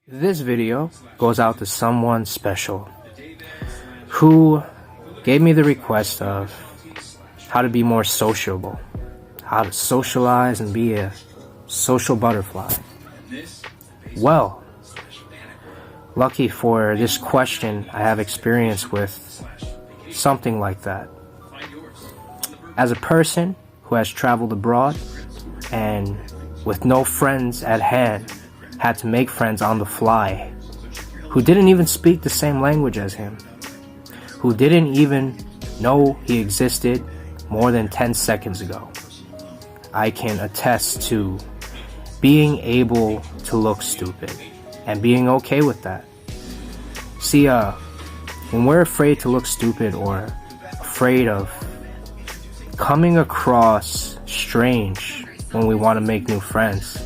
This video goes out to someone special who gave me the request of how to be more sociable, how to socialize and be a social butterfly. Well, lucky for this question, I have experience with something like that. As a person who has traveled abroad and with no friends at hand, had to make friends on the fly, who didn't even speak the same language as him, who didn't even know he existed more than 10 seconds ago. I can attest to being able to look stupid and being okay with that. See, when we're afraid to look stupid or afraid of coming across strange when we want to make new friends,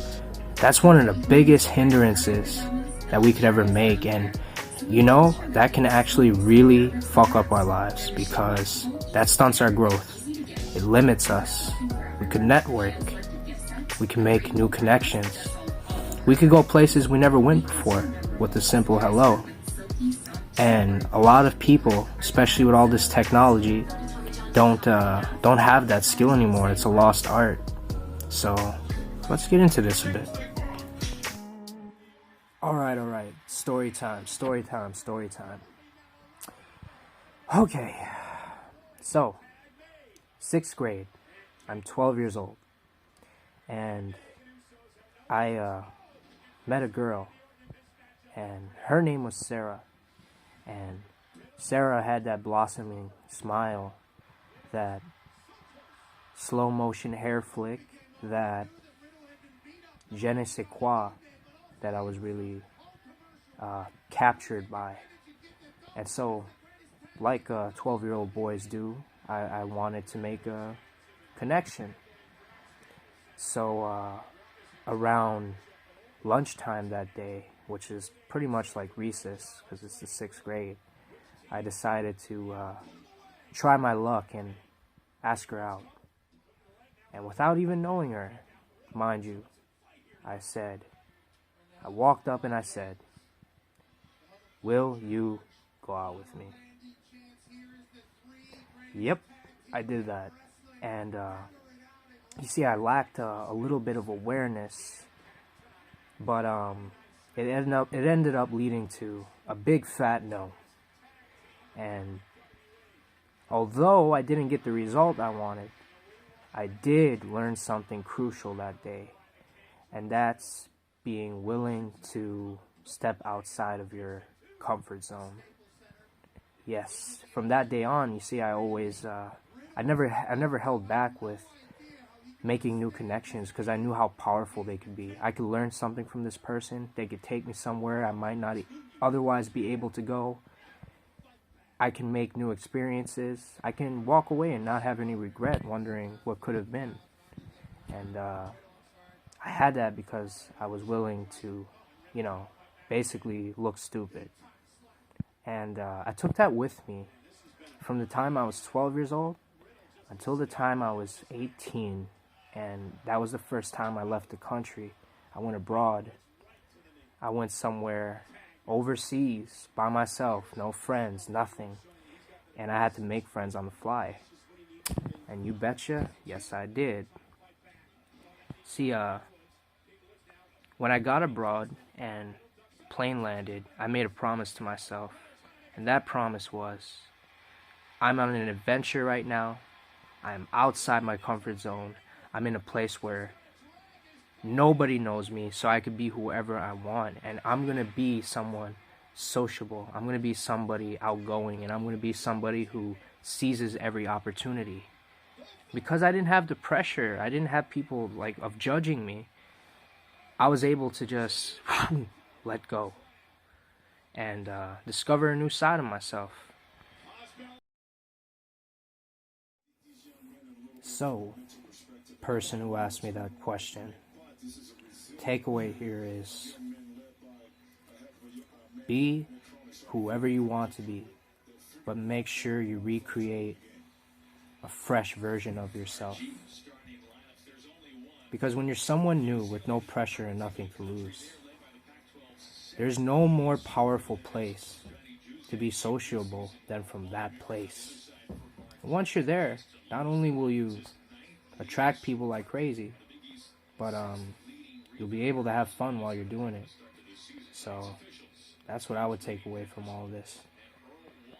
that's one of the biggest hindrances that we could ever make. And you know, that can actually really fuck up our lives because that stunts our growth. It limits us. We could network. We can make new connections. We could go places we never went before with a simple hello. And a lot of people, especially with all this technology, don't have that skill anymore. It's a lost art. So let's get into this a bit. Alright. Story time. Okay. So, 6th grade. I'm 12 years old. And I met a girl. And her name was Sarah. And Sarah had that blossoming smile, that slow motion hair flick, that je ne sais quoi that I was really captured by. And so, like 12-year-old boys do, I wanted to make a connection. So around lunchtime that day, which is pretty much like recess because it's the 6th grade, I decided to try my luck and ask her out. And without even knowing her, mind you, I walked up and I said, "Will you go out with me?" Yep, I did that. And you see, I lacked a little bit of awareness, but it ended up leading to a big fat no. And although I didn't get the result I wanted, I did learn something crucial that day, and that's being willing to step outside of your comfort zone. Yes, from that day on, you see, I always, I never held back with making new connections because I knew how powerful they could be. I could learn something from this person. They could take me somewhere I might not otherwise be able to go. I can make new experiences. I can walk away and not have any regret wondering what could have been. And I had that because I was willing to, basically look stupid. And I took that with me from the time I was 12 years old until the time I was 18. And that was the first time I left the country. I went abroad. I went somewhere overseas by myself, no friends, nothing. And I had to make friends on the fly. And you betcha, yes I did. See, when I got abroad and plane landed, I made a promise to myself. And that promise was, I'm on an adventure right now. I'm outside my comfort zone. I'm in a place where nobody knows me, so I could be whoever I want. And I'm going to be someone sociable. I'm going to be somebody outgoing. And I'm going to be somebody who seizes every opportunity. Because I didn't have the pressure, I didn't have people of judging me, I was able to just let go and discover a new side of myself. So, person who asked me that question, takeaway here is, be whoever you want to be, but make sure you recreate a fresh version of yourself. Because when you're someone new with no pressure and nothing to lose, There's no more powerful place to be sociable than from that place. Once you're there, not only will you attract people like crazy, but you'll be able to have fun while you're doing it. So that's what I would take away from all of this.